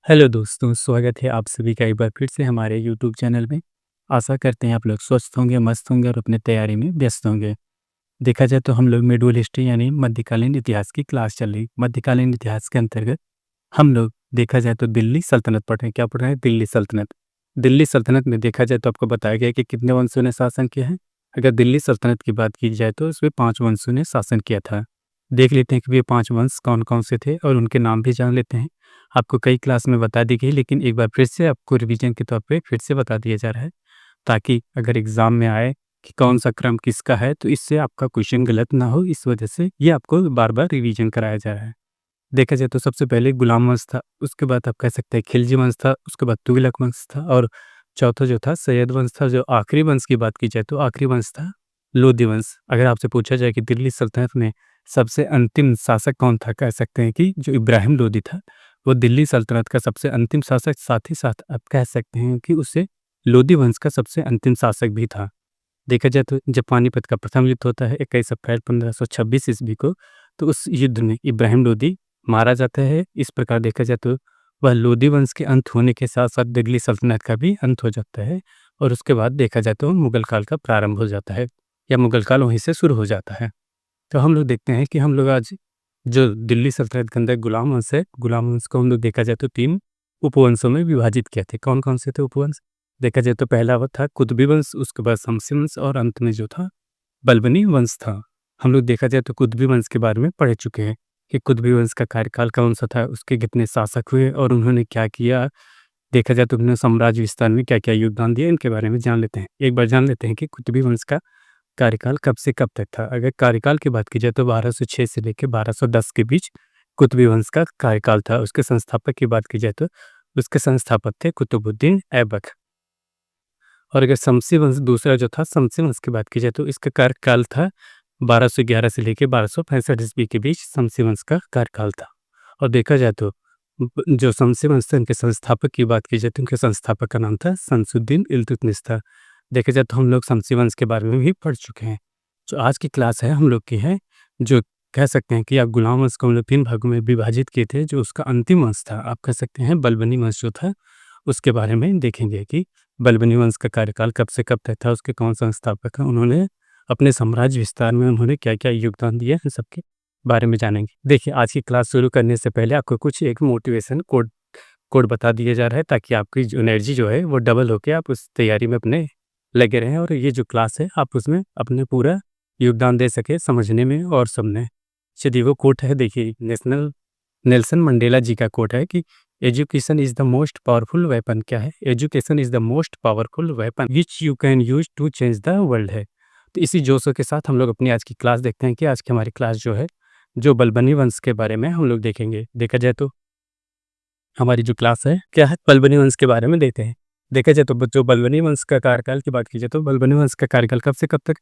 Hello दोस्तों, स्वागत है आप सभी का एक बार फिर से हमारे यूट्यूब चैनल में। आशा करते हैं आप लोग स्वस्थ होंगे, मस्त होंगे और अपने तैयारी में व्यस्त होंगे। देखा जाए तो हम लोग मिडवल हिस्ट्री यानी मध्यकालीन इतिहास की क्लास चल रही। मध्यकालीन इतिहास के अंतर्गत हम लोग देखा जाए तो दिल्ली सल्तनत पढ़ रहे हैं। क्या पढ़ रहे हैं? दिल्ली सल्तनत। दिल्ली सल्तनत में देखा जाए तो आपको बताया गया है कि कितने वंशों ने शासन किया है। अगर दिल्ली सल्तनत की बात की जाए तो उसमें 5 वंशों ने शासन किया था। देख लेते हैं कि वे 5 वंश कौन-कौन से थे और उनके नाम भी जान लेते हैं। आपको कई क्लास में बता दी गई, लेकिन एक बार फिर से आपको रिवीजन के तौर पे फिर से बता दिया जा रहा है, ताकि अगर एग्ज़ाम में आए कि कौन-सा क्रम किसका है, तो इससे आपका क्वेश्चन गलत ना हो, इस वजह से ये आपको बार-बार रिवीजन कराया जा रहा है। देखा जाए तो सबसे पहले गुलाम वंश था, उसके बाद आप कह सकते हैं खिलजी वंश था, उसके बाद तुगलक वंश था और चौथा जो था सैयद वंश था। जो आखिरी वंश की बात की जाए तो आखिरी वंश था लोधी वंश। अगर आपसे पूछा जाए कि दिल्ली सल्तनत में सबसे अंतिम शासक कौन था, कह सकते हैं कि जो इब्राहिम लोदी था, वो दिल्ली सल्तनत का सबसे अंतिम शासक, साथ ही साथ आप कह सकते हैं कि उसे लोधी वंश का सबसे अंतिम शासक भी था। देखा जाए तो जब पानीपत का प्रथम युद्ध होता है 21 अप्रैल 1526 ईस्वी को, तो उस युद्ध में इब्राहिम लोदी मारा जाता है। इस प्रकार देखा जाए तो वह लोदी वंश के अंत होने के साथ-साथ दिल्ली सल्तनत का भी अंत हो जाता है और उसके बाद देखा जाए तो मुगल काल का प्रारंभ हो जाता है या मुगल काल वहीं से शुरू हो जाता है। तो हम लोग देखते हैं कि हम लोग आज जो दिल्ली सल्तनत के अंदर गुलाम वंश है, गुलाम वंश को हम लोग देखा जाए तो 3 उपवंशों में विभाजित किए थे। कौन-कौन से थे उपवंश? देखा जाए तो पहला वो था कुतुबी वंश, उसके बाद शमसी वंश और अंत में जो था बलबनी वंश था। हम लोग देखा जाए तो कुतुबी वंश के बारे में पढ़ चुके हैं कि कुतुबी वंश का कार्यकाल कौन-सा था, उसके कितने शासक हुए और उन्होंने क्या किया। देखा जाए तो उन्होंने साम्राज्य विस्तार में क्या-क्या योगदान दिया, इनके बारे में जान लेते हैं। एक बार जान लेते हैं कि कुतुबी वंश का कार्यकाल कब से कब तक था। अगर कार्यकाल की बात की जाए तो 1206 से लेके 1210 के बीच कुतुबी वंश का कार्यकाल था। उसके संस्थापक की बात की जाए तो उसके संस्थापक थे कुतुबुद्दीन ऐबक। और अगर शमसी वंश दूसरा जो था, शमसी वंश की बात की जाए तो इसका कार्यकाल था 1211 से लेके 1265 ईस्वी के बीच शमसी वंश का कार्यकाल था। और देखा जाए तो जो शमसी वंश थे, उनके संस्थापक की बात की जाए तो उनके संस्थापक का नाम था शमसुद्दीन इल्तुतमिश था। देखा जाए तो हम लोग शमसी वंश के बारे में भी पढ़ चुके हैं। जो आज की क्लास है हम लोग की है, जो कह सकते हैं कि आप गुलाम वंश को हम लोग 3 भागों में विभाजित किए थे। जो उसका अंतिम वंश था, आप कह सकते हैं बलबनी वंश जो था, उसके बारे में देखेंगे कि बलबनी वंश का कार्यकाल कब से कब तक था, उसके कौन संस्थापक हैं, उन्होंने अपने साम्राज्य विस्तार में उन्होंने क्या-क्या योगदान दिया, इन सबके बारे में जानेंगे। देखिए, आज की क्लास शुरू करने से पहले आपको कुछ एक मोटिवेशन कोड कोड बता दिया जा रहा है, ताकि आपकी जो एनर्जी जो है वो डबल होके आप उस तैयारी में अपने लगे रहें और ये जो क्लास है आप उसमें अपने पूरा योगदान दे सकें समझने में और सुनने। चलिए वो कोट है, देखिए नेल्सन मंडेला जी का कोट है कि education is the most powerful weapon. क्या है? Education is the most powerful weapon which you can use to change the world है। तो इसी जोशों के साथ हम लोग अपनी आज की क्लास देखते हैं कि आज की हमारी क्लास जो है, जो बलबनी वंश के बारे में हम लोग देखेंगे। देखा जाए तो हमारी जो क्लास है क्या है, बलबनी वंश के बारे में देखते हैं। देखा जाए तो जो बलबनी वंश का कार्यकाल की बात की जाए तो बलबनी वंश का कार्यकाल कब से कब तक?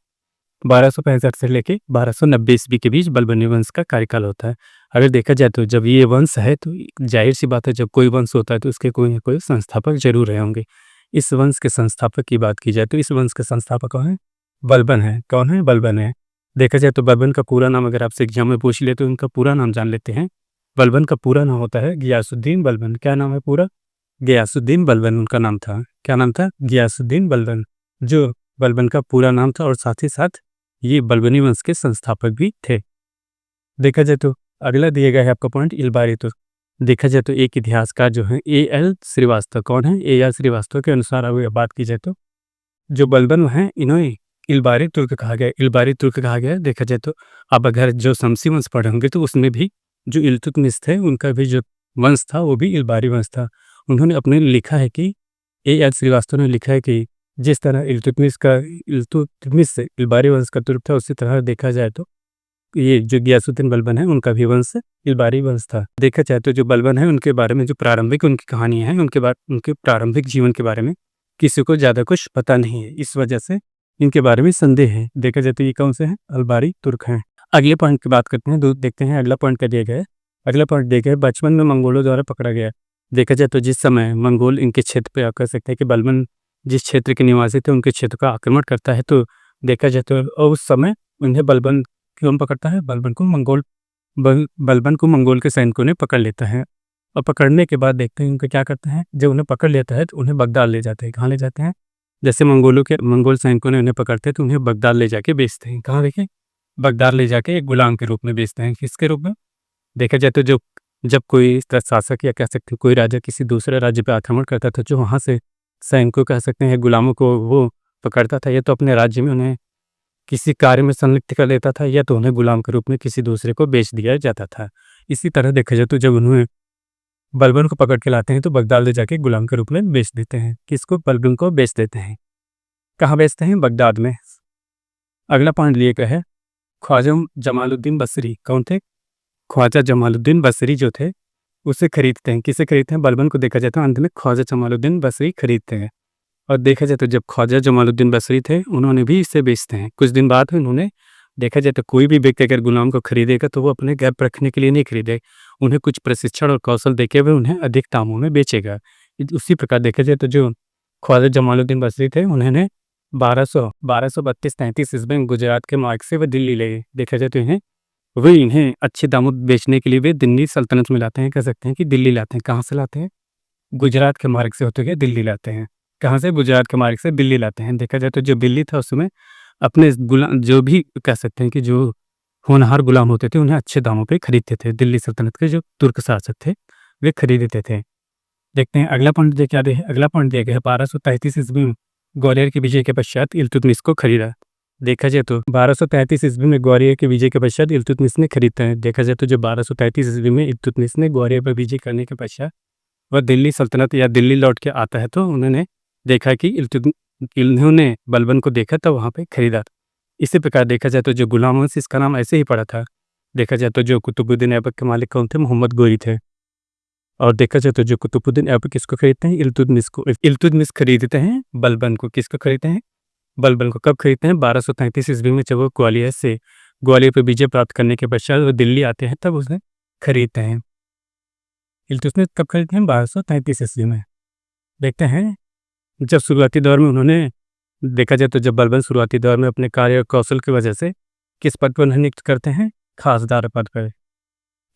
1265 से लेके 1290 ईस्वी के बीच बलबनी वंश का कार्यकाल होता है। अगर देखा जाए तो जब ये वंश है तो ज़ाहिर-सी बात है, जब कोई वंश होता है तो उसके कोई न कोई संस्थापक ज़रूर रहे होंगे। इस वंश के संस्थापक की बात की जाए तो इस वंश के संस्थापक कौन हैं? बलबन हैं। कौन है? बलबन है। देखा जाए तो बलबन का पूरा नाम अगर आपसे एग्ज़ाम में पूछ ले तो उनका पूरा नाम जान लेते हैं। बलबन का पूरा नाम होता है गियासुद्दीन बलबन। क्या नाम है पूरा? गियासुद्दीन बलबन उनका नाम था। क्या नाम था? गियासुद्दीन बलबन, जो बलबन का पूरा नाम था और साथ ही साथ ये बलबनी वंश के संस्थापक भी थे। देखा जाए तो अगला दिया गया है आपका पॉइंट इल्बारी तुर्क। देखा जाए तो एक इतिहासकार जो है ए.एल. श्रीवास्तव। कौन है? ए.एल. श्रीवास्तव के अनुसार अगर बात की जाए तो जो बलबन हैं इन्हें इल्बारी तुर्क कहा गया है। इल्बारी तुर्क कहा गया है। देखा जाए तो आप अगर जो शमसी वंश पढ़े होंगे तो उसमें भी जो इल्तुतमिश थे उनका भी जो वंश था वो भी इल्बारी वंश था। उन्होंने अपने लिखा है कि ए.एल. श्रीवास्तव ने लिखा है कि जिस तरह इल्तुतमिश से इल्बारी वंश का तुर्क था, उसी तरह देखा जाए तो ये जो गियासुद्दीन बलबन है उनका भी वंश इल्बारी वंश था। देखा जाए तो जो बलबन है उनके बारे में जो प्रारंभिक उनकी कहानियाँ हैं, उनके प्रारंभिक जीवन के बारे में किसी को ज़्यादा कुछ पता नहीं है। इस वजह से इनके बारे में संदेह है। देखा जाए तो ये कौन से हैं? इल्बारी तुर्क हैं। अगले पॉइंट की बात करते हैं, देखते हैं अगला पॉइंट क्या दिया गया है। अगला पॉइंट दिया गया है बचपन में मंगोलों द्वारा पकड़ा गया। देखा जाए तो जिस समय मंगोल इनके क्षेत्र पे आप कह सकते हैं कि बलबन जिस क्षेत्र के निवासी थे उनके क्षेत्र का आक्रमण करता है, तो देखा जाए तो उस समय उन्हें बलबन कौन पकड़ता है? बलबन को मंगोल के सैनिकों ने पकड़ लेता है। और पकड़ने के बाद देखते हैं उनको क्या करते हैं, जब उन्हें पकड़ लेता है तो उन्हें बगदाद ले जाते हैं। कहाँ ले जाते हैं? जैसे मंगोल सैनिकों ने उन्हें पकड़ते हैं तो उन्हें बगदाद ले जाके बेचते हैं। कहाँ देखिए? बगदाद ले जाके एक गुलाम के रूप में बेचते हैं। किसके रूप में? देखा जाए तो जब कोई शासक या कह सकते हैं कोई राजा किसी दूसरे राज्य पे आक्रमण करता था, जो वहाँ से सैनिकों कह सकते हैं गुलामों को वो पकड़ता था, या तो अपने राज्य में उन्हें किसी कार्य में संलिप्त कर लेता था, या तो उन्हें गुलाम के रूप में किसी दूसरे को बेच दिया जाता था। इसी तरह देखा जाए तो जब उन्हें बलबन को पकड़ के लाते हैं तो बगदाद ले जाके गुलाम के रूप में बेच देते हैं। किसको? बलबन को बेच देते हैं। कहाँ बेचते हैं? बगदाद में। अगला पॉइंट लिए गया है ख्वाजा जमालुद्दीन बसरी। कौन थे? ख्वाजा जमालुद्दीन बसरी जो थे उसे खरीदते हैं। किसे खरीदते हैं? बलबन को। देखा जाए तो अंत में ख्वाजा जमालुद्दीन बसरी खरीदते हैं। और देखा जाए तो जब ख्वाजा जमालुद्दीन बसरी थे उन्होंने भी इसे बेचते हैं। कुछ दिन बाद उन्होंने, देखा जाए तो कोई भी व्यक्ति अगर गुलाम को खरीदेगा तो वो अपने घर पर रखने के लिए नहीं खरीदे, उन्हें कुछ प्रशिक्षण और कौशल देके हुए उन्हें अधिक दामों में बेचेगा। उसी प्रकार देखा जाए तो जो ख्वाजा जमालुद्दीन बसरी थे उन्होंने 1232-33 ईस्वी में गुजरात के मार्ग से वह दिल्ली ले गए। देखा जाए तो इन्हें अच्छे दामों में बेचने के लिए वे दिल्ली सल्तनत में लाते हैं। कह सकते हैं कि दिल्ली लाते हैं। कहाँ से लाते हैं? गुजरात के मार्ग से होते हुए दिल्ली लाते हैं। कहाँ से? गुजरात के मार्ग से दिल्ली लाते हैं। देखा जाए तो जो दिल्ली था उसमें अपने गुलाम, जो भी कह सकते हैं कि जो होनहार गुलाम होते थे उन्हें अच्छे दामों पे खरीदते थे। दिल्ली सल्तनत के जो तुर्क शासक थे वे खरीदते थे। देखते हैं अगला पॉइंट क्या दे। अगला पॉइंट दिया गया है 1233 ईस्वी में ग्वालियर के विजय के पश्चात इल्तुतमिश को खरीदा। देखा जाए तो 1233 ईस्वी में ग्वालियर के विजय के पश्चात इल्तुतमिश ने खरीदते हैं। देखा जाए तो जो 1233 ईस्वी में इल्तुतमिश ने ग्वालियर पर विजय करने के पश्चात वह दिल्ली सल्तनत या दिल्ली लौट के आता है तो उन्होंने देखा कि इन्होंने बलबन को देखा तो वहाँ पे खरीदा। इसी प्रकार देखा जाए तो जो गुलाम वंश इसका नाम ऐसे ही पड़ा था। देखा जाए तो जो कुतुबुद्दीन ऐबक के मालिक कौन थे? मोहम्मद गोरी थे। और देखा जाए तो जो कुतुबुद्दीन ऐबक किसको खरीदते हैं? इल्तुतमिश को। इल्तुतमिश खरीदते हैं बलबन को। किसको खरीदते हैं? बलबन को। कब खरीदते हैं? 1233 ईस्वी में जब वो ग्वालियर पर विजय प्राप्त करने के पश्चात वो दिल्ली आते हैं तब उसे खरीदते हैं। इल्तुतमिश कब खरीदते हैं? 1233 ईस्वी में। देखते हैं जब शुरुआती दौर में उन्होंने, देखा जाए तो जब बलबन शुरुआती दौर में अपने कार्य और कौशल की वजह से किस पद पर नियुक्त करते हैं? खासदार पद पर।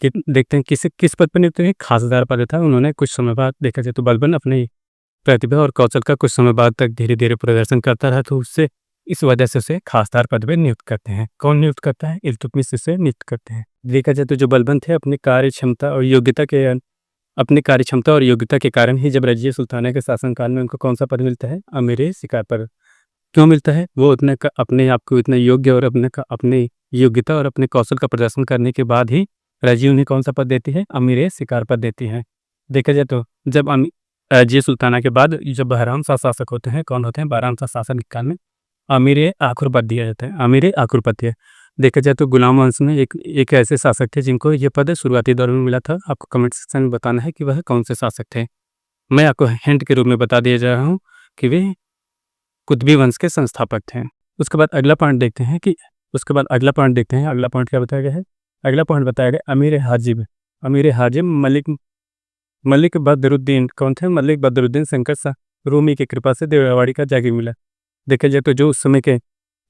देखते हैं किस पद पर नियुक्त है? खासदार पद था। उन्होंने कुछ समय बाद, देखा जाए तो बलबन अपनी प्रतिभा और कौशल का कुछ समय बाद तक धीरे धीरे प्रदर्शन करता रहा तो उससे इस वजह से उसे खासदार पद पर नियुक्त करते हैं। कौन नियुक्त करता है? इल्तुतमिश से नियुक्त करते हैं। देखा जाए तो जो बलबन थे अपनी कार्यक्षमता और योग्यता के कारण ही जब रजिया सुल्ताना के शासनकाल में उनको कौन सा पद मिलता है? अमीर शिकार पर। क्यों मिलता है? वो अपने आप को इतना योग्य और अपनी योग्यता और अपने कौशल का प्रदर्शन करने के बाद ही रजिया उन्हें कौन सा पद देती है? अमीर शिकार पद देती है। देखा जाए तो जब रजिया सुल्ताना के बाद जब बहराम शाह शासक होते हैं, कौन होते हैं? बहराम शाह शासन काल में अमीर आखुर पद दिया जाता है। अमीर आखुर पद है। देखा जाए तो गुलाम वंश में एक ऐसे शासक थे जिनको ये पद शुरुआती दौर में मिला था। आपको कमेंट सेक्शन में बताना है कि वह कौन से शासक थे। मैं आपको हिंट के रूप में बता दिया जा रहा हूँ कि वे कुतुबी वंश के संस्थापक थे। उसके बाद अगला पॉइंट देखते हैं। अगला पॉइंट क्या बताया गया है? अगला पॉइंट बताया गया अमीर हाजिब मलिक बदरुद्दीन। कौन थे? मलिक बदरुद्दीन शंकर शाह रूमी की कृपा से रेवाड़ी का जागीर मिला। देखा जाए तो जो उस समय के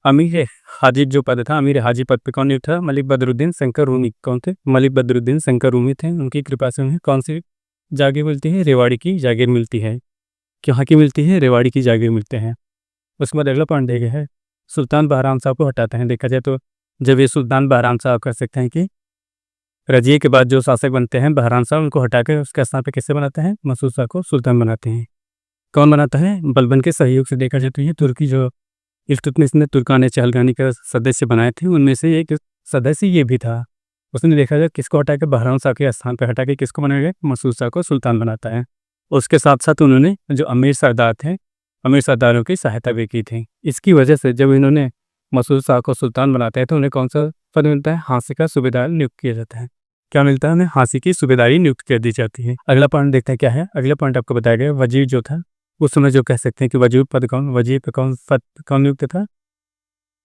अमीर हाजिब जो पद था, अमीर हाजिब पद पे कौन नियुक्त था? मलिक बदरुद्दीन शंकर रूमी। कौन थे? मलिक बदरुद्दीन शंकर रूमी थे। उनकी कृपा से उन्हें कौन सी जागीर मिलती है? रेवाड़ी की जागीर मिलती है। कहाँ की मिलती है? रेवाड़ी की जागीर मिलते हैं। उसके बाद अगला पॉइंट देखा है सुल्तान बहराम साहब को हटाते हैं। देखा जाए तो जब ये सुल्तान बहराम साहब कह सकते हैं कि रजिए के बाद जो शासक बनते हैं बहराम साहब, उनको हटाकर उसके स्थान पे किससे बनाते हैं? मसूद शाह को सुल्तान बनाते हैं। कौन बनाता है? बलबन के सहयोग से। देखा जाए तो ये तुर्की जो इल्तुतमिश ने तुर्कान चहलगानी का सदस्य बनाए थे उनमें से एक सदस्य ये भी था। उसने देखा जाए किसको हटा के बहराम शाह के स्थान पर हटा के किसको बनाया? मसूद शाह को सुल्तान बनाता है। उसके साथ साथ उन्होंने जो अमीर सरदार थे, अमीर सरदारों की सहायता भी की थी। इसकी वजह से जब इन्होंने मसूद शाह को सुल्तान बनाते हैं तो उन्हें कौन सा पद मिलता है? हाँसी का सूबेदार नियुक्त किया जाता है। क्या मिलता है उन्हें? हाँसी की सूबेदारी नियुक्त कर दी जाती है। अगला पॉइंट देखते हैं क्या है। अगला पॉइंट आपको बताया गया वजीर जो था उस समय, जो कह सकते हैं कि वजीर पे कौन नियुक्त था?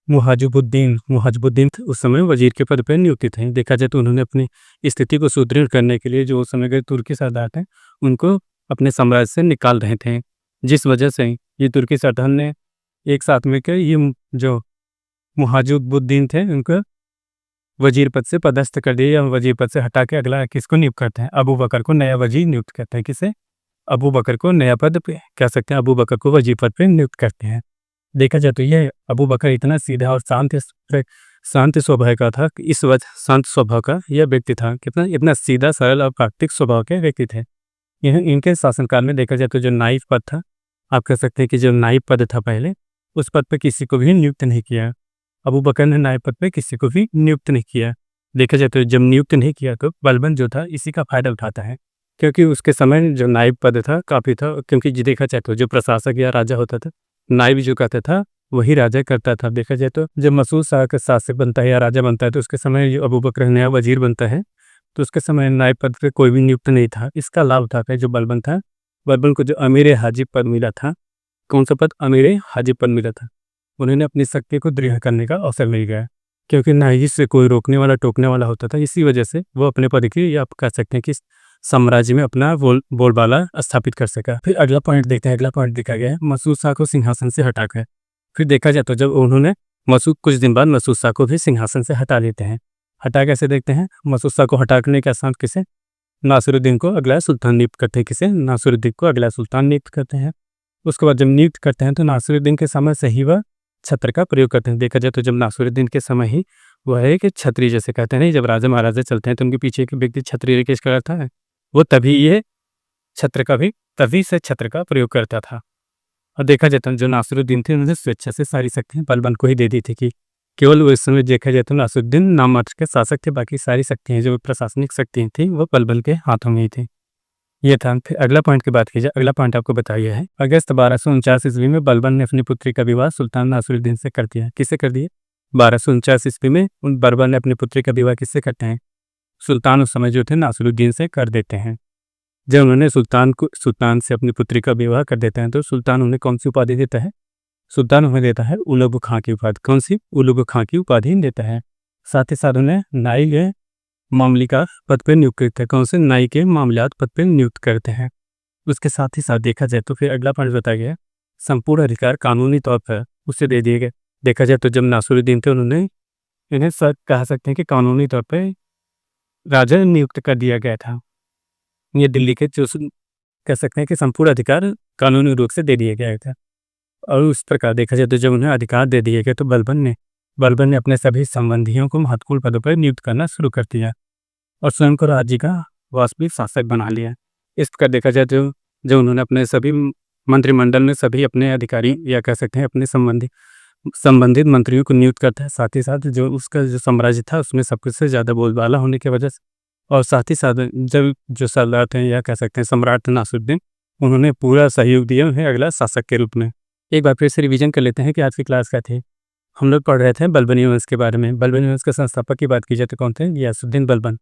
मुहाजिबुद्दीन उस समय वजीर के पद पर नियुक्त थे। देखा जाए तो उन्होंने अपनी स्थिति को सुदृढ़ करने के लिए जो उस समय के तुर्की सरदार थे उनको अपने साम्राज्य से निकाल रहे थे, जिस वजह से ये तुर्की सरदार ने एक साथ मिलकर ये जो मुहाजिबुद्दीन थे उनको वजीर पद से पदस्थ कर दिया या वजीर पद से हटा के अगला किसको नियुक्त करते हैं? अबू बकर को नया वजीर नियुक्त करते हैं। किसे? अबू बकर को नया पद पे कह सकते हैं, अबू बकर को वजीर पद पे नियुक्त करते हैं। देखा जाए तो ये अबू बकर इतना सीधा और शांत स्वभाव का था कि इस वजह शांत स्वभाव का यह व्यक्ति था, कितना इतना सीधा सरल और प्राकृतिक स्वभाव के व्यक्ति थे। यह इनके शासनकाल में देखा जाए तो जो नाइब पद था, आप कह सकते हैं कि जो नाइब पद था पहले, उस पद पे किसी को भी नियुक्त नहीं किया। अबू बकर ने नाइब पद पे किसी को भी नियुक्त नहीं किया। देखा जाए तो जब नियुक्त नहीं किया तो बलबन जो था इसी का फायदा उठाता है, क्योंकि उसके समय जो नाइब पद था काफ़ी था, क्योंकि देखा जाए तो जो प्रशासक या राजा होता था, नाइब जो कहता था वही राजा करता था। देखा जाए तो जब मसूद शाह का शासक बनता है या राजा बनता है तो उसके समय जो अबू बकर नया वजीर बनता है, तो उसके समय नायब पद पे कोई भी नियुक्त नहीं था। इसका लाभ उठाकर जो बलबन था, बलबन को जो अमीर हाजिब पद मिला था, कौन सा पद? अमीर हाजिब पद मिला था। उन्होंने अपनी शक्ति को दृढ़ करने का अवसर मिल गया, क्योंकि ना ही से कोई रोकने वाला टोकने वाला होता था। इसी वजह से वो अपने पद की, या आप कह सकते हैं कि साम्राज्य में अपना बोलबाला स्थापित कर सका। फिर अगला पॉइंट देखते हैं। अगला पॉइंट देखा गया है मसूद शाह को सिंहासन से हटाकर। फिर देखा जाए तो जब उन्होंने कुछ दिन बाद मसूद शाह को भी सिंहासन से हटा लेते हैं। हटा कैसे देखते हैं? मसूद शाह को हटाने के साथ किसे? नासिरुद्दीन को अगला सुल्तान नियुक्त करते हैं। किसे? नासिरुद्दीन को अगला सुल्तान नियुक्त करते हैं। उसके बाद जब नियुक्त करते हैं तो नासिरुद्दीन के समय से ही वह छत्र का प्रयोग करते हैं। देखा जाए तो जब नासिरुद्दीन के समय ही वह है कि छत्री, जैसे कहते हैं नहीं, जब राजा महाराजा चलते हैं तो उनके पीछे एक व्यक्ति छत्री लेके करता है, वो तभी ये छत्र का भी तभी से छत्र का प्रयोग करता था। और देखा जाता है जो नासिरुद्दीन थे उन्होंने स्वेच्छा से सारी शक्तियाँ बलबन को ही दे दी थी, कि केवल वो इस समय देखा जाए तो नासिरुद्दीन नाम मात्र के शासक थे, बाकी सारी शक्तियाँ जो प्रशासनिक शक्तियाँ थी वो बलबन के हाथों में ही थी। ये था। फिर अगला पॉइंट की बात की जाए, अगला पॉइंट आपको बताया है, अगस्त 1249 ईस्वी में बलबन ने अपनी पुत्री का विवाह सुल्तान नासिरुद्दीन से कर दिया। किससे कर दिया? 1249 ईस्वी में उन बलबन ने अपनी पुत्री का विवाह किससे करते हैं? सुल्तान उस समय जो थे नासिरुद्दीन से कर देते हैं। जब उन्होंने सुल्तान से अपनी पुत्री का विवाह कर देते हैं तो सुल्तान उन्हें कौन सी उपाधि देता है? सुल्तान उन्हें देता है उलुग खां की उपाधि। कौन सी? उलुग खां की उपाधि देता है। साथ ही साथ उन्हें नाई मामलिका पद पर नियुक्त करते हैं। कौन से? नाई के मामलात पद पर नियुक्त करते हैं। उसके साथ ही साथ देखा जाए तो फिर अगला पॉइंट बताया गया, संपूर्ण अधिकार कानूनी तौर पर उसे दे दिए गए। देखा जाए तो जब नासिरुद्दीन थे उन्होंने इन्हें सर कह सकते हैं कि कानूनी तौर पर राजा नियुक्त कर दिया गया था। ये दिल्ली के जो कह सकते हैं कि संपूर्ण अधिकार कानूनी रूप से दे दिया गया था। और उस प्रकार देखा जाए तो जब उन्हें अधिकार दे दिए गए तो बलबन ने अपने सभी संबंधियों को महत्वपूर्ण पदों पर नियुक्त करना शुरू कर दिया और स्वयं को राज्य का वास्तविक शासक बना लिया। इस प्रकार देखा जाए तो जब उन्होंने अपने सभी मंत्रिमंडल में सभी अपने अधिकारी या कह सकते हैं अपने संबंधित मंत्रियों को नियुक्त करता है, साथ ही साथ जो उसका जो साम्राज्य था उसमें सबसे ज़्यादा बोलबाला होने की वजह से, और साथ ही साथ जब जो सरदार थे या कह सकते हैं सम्राट नासिरुद्दीन, उन्होंने पूरा सहयोग दिया उन्हें अगला शासक के रूप में। एक बार फिर से रिवीजन कर लेते हैं कि आज की क्लास क्या थी। हम लोग पढ़ रहे थे बलबनी वंश के बारे में। बलबनी वंश के संस्थापक की बात की जाए तो कौन थे? गियासुद्दीन बलबन।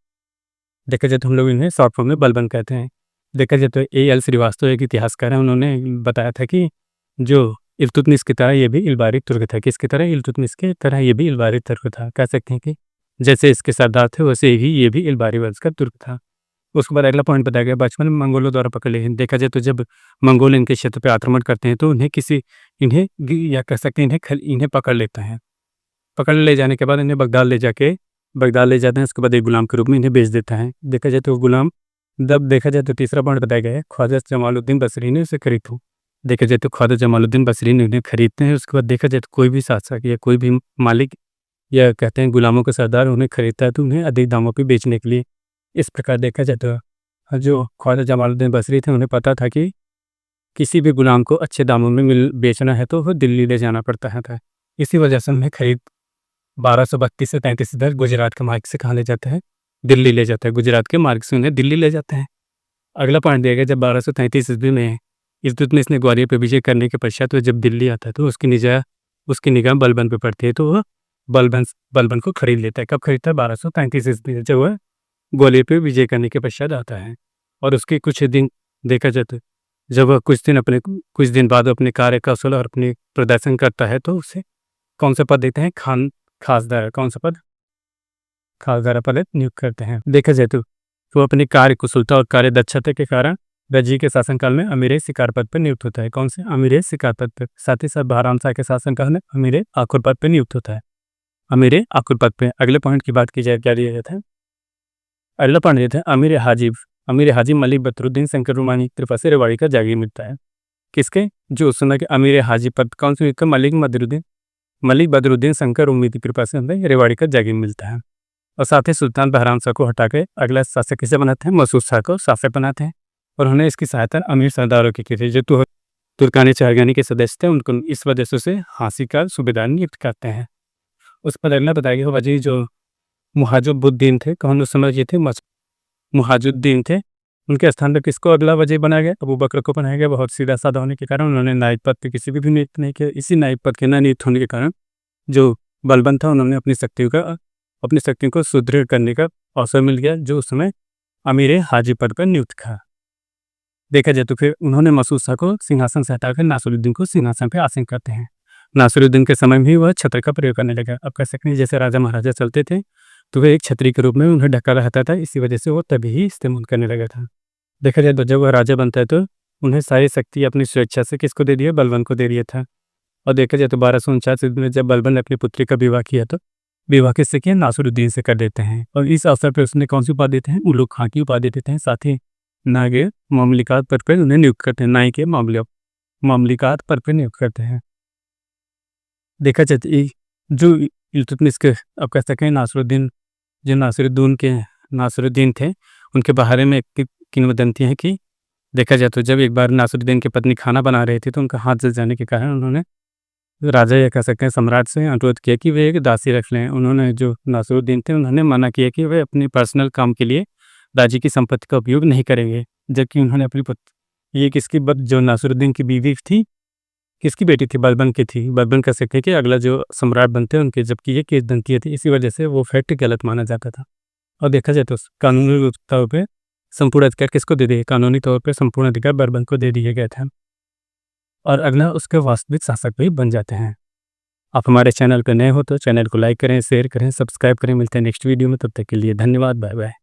देखा जाए तो हम लोग इन्हें शॉर्ट फॉर्म में बलबन कहते हैं। देखा जाए तो A.L. श्रीवास्तव एक इतिहासकार हैं, उन्होंने बताया था कि जो इल्तुतमिश की तरह ये भी इल्बारी तुर्क था। किसकी तरह? इल्तुतमिश की तरह ये भी इल्बारी तुर्क था। कह सकते हैं कि जैसे इसके सरदार थे वैसे ही ये भी इल्बारी वंश का तुर्क था। उसके बाद अगला पॉइंट बताया गया, बचपन में मंगोलों द्वारा पकड़ लिए। देखा जाए तो जब मंगोल इनके क्षेत्र पर आक्रमण करते हैं तो इन्हें या कह सकते हैं इन्हें पकड़ लेते हैं। पकड़ ले जाने के बाद इन्हें बगदाद ले जाते हैं। उसके बाद एक गुलाम के रूप में इन्हें बेच देता है। देखा जाए तो गुलाम जब देखा जाए तो तीसरा पॉइंट बताया गया है, ख्वाजा जमालुद्दीन बसरी ने उसे खरीदा। देखा जाए तो ख्वाजा जमालुद्दीन बसरी ने उन्हें खरीदते हैं। उसके बाद देखा जाए तो कोई भी शासक या कोई भी मालिक या कहते हैं गुलामों के सरदार उन्हें खरीदता है तो उन्हें अधिक दामों पर बेचने के लिए। इस प्रकार देखा जाए तो जो ख्वाजा जमालुद्दीन बसरी थे उन्हें पता था कि किसी भी गुलाम को अच्छे दामों में बेचना है तो वह दिल्ली ले जाना पड़ता था। इसी वजह से उन्हें खरीद 1232 से 33 इधर गुजरात के मार्ग से कहाँ ले जाता है? दिल्ली ले जाता है। गुजरात के मार्ग से उन्हें दिल्ली ले जाते हैं। अगला पॉइंट दिया गया, जब 1233 ईस्वी में इल्तुतमिश ने ग्वालियर पर विजय करने के पश्चात वह जब दिल्ली आता है तो उसकी निगाह बलबन पर पड़ती है, तो वह बलबन को खरीद लेता है। कब खरीदता है? 1233 ईस्वी में, जब वह ग्वालियर पर विजय करने के पश्चात आता है। और उसके कुछ दिन देखा जाए तो जब वह कुछ दिन बाद अपने कार्य कौशल और अपने प्रदर्शन करता है तो उसे कौन सा पद देते हैं? खासदार। कौन सा पद? खासदार पद नियुक्त करते हैं। देखा जाए तो वो अपनी कार्य कुशलता और कार्य दक्षता के कारण रजी के शासनकाल में अमीर शिकार पद पर नियुक्त होता है। कौन से? अमीर शिकार पद पर। साथ ही साथ बहराम शाह के शासनकाल में अमीर आखुर पद पर नियुक्त होता है। अमीर अकुल पद पे। अगले पॉइंट की बात की जाए, क्या दिया जाता है? अगला पॉइंट देते हैं अमीर हाजी मलिक बदरुद्दीन शंकर रुमानी की कृपा से रेवाड़ी का जागीर मिलता है। किसके? जो उस समय के अमीर हाजी पद कौन से का मलिक बदरुद्दीन शंकर उम्मीद की कृपा से हमें रेवाड़ी का जागीर मिलता है। और साथ ही सुल्तान बहराम शाह को हटा के अगला शासक किसे बनाते हैं? मसूद शाह को शासक बनाते हैं। और उन्हें इसकी सहायता अमीर सरदारों की थी, जो तुर्कानी चारगानी के सदस्य थे, उनको इस वजह से उसे हांसी का सूबेदार नियुक्त करते हैं। उस पर अगला बताइए, वजीर जो मुहाजुद्दीन थे, कौन उस समय ये थे? मुहाजुद्दीन थे। उनके स्थान पर किसको अगला वजीर बनाया गया? अबू बकर को बनाया गया। बहुत सीधा साधा होने के कारण उन्होंने नायब पद पे किसी भी नियुक्त नहीं किया। इसी नायब पद के न नियुक्त होने के कारण जो बलबन था, उन्होंने अपनी शक्तियों को सुदृढ़ करने का अवसर मिल गया, जो उस समय अमीर हाजी पद पर नियुक्त था। देखा जाए तो फिर उन्होंने मसूद शाह को सिंहासन से हटाकर नासिरुद्दीन को सिंहासन पर आसीन करते हैं। नासिरुद्दीन के समय में ही वह छत्र का प्रयोग करने लगा। अब कह सकते हैं जैसे राजा महाराजा चलते थे तो वह एक छतरी के रूप में उन्हें ढका रहता था, इसी वजह से वो तभी ही इस्तेमाल करने लगा था। देखा जाए तो जब वह राजा बनता है तो उन्हें सारी शक्ति अपनी स्वेच्छा से किसको दे दिया? बलबन को दे दिया था। और देखा जाए तो 1249 में जब बलबन ने अपनी पुत्री का विवाह किया तो विवाह किससे किया? नासिरुद्दीन से कर देते हैं। और इस अवसर पर उसने कौन सी उपाधि देते हैं? उलूग खां की उपाधि देते हैं। साथ ही नागे मामलिकात पद पर उन्हें नियुक्त करते हैं। नाई के मामलिकात पद पर नियुक्त करते हैं। देखा जाए तो जो इल्तुतमिश के अब कह सकें नासिरुद्दीन थे, उनके बारे में किंवदंती है कि देखा जाए तो जब एक बार नासिरुद्दीन की पत्नी खाना बना रही थी तो उनका हाथ जल जाने के कारण उन्होंने राजा या कह सकते हैं सम्राट से अनुरोध किया कि वे एक दासी रख लें। उन्होंने जो नासिरुद्दीन थे उन्होंने मना किया कि वे अपने पर्सनल काम के लिए दाजी की संपत्ति का उपयोग नहीं करेंगे, जबकि उन्होंने अपनी ये किसकी जो नासिरुद्दीन की बीवी थी, किसकी बेटी थी? बलबन की थी। बलबन कह सकते हैं कि अगला जो सम्राट बनते हैं उनके, जबकि ये किंवदंती थी, इसी वजह से वो फैक्ट गलत माना जाता था। और देखा जाए तो कानूनी तौर पर संपूर्ण अधिकार किसको दे दिए? कानूनी तौर पर संपूर्ण अधिकार बलबन को दे दिए गए थे। और अगला उसके वास्तविक शासक भी बन जाते हैं। आप हमारे चैनल पर नए हो तो चैनल को लाइक करें, शेयर करें, सब्सक्राइब करें। मिलते हैं नेक्स्ट वीडियो में, तब तक के लिए धन्यवाद। Bye bye.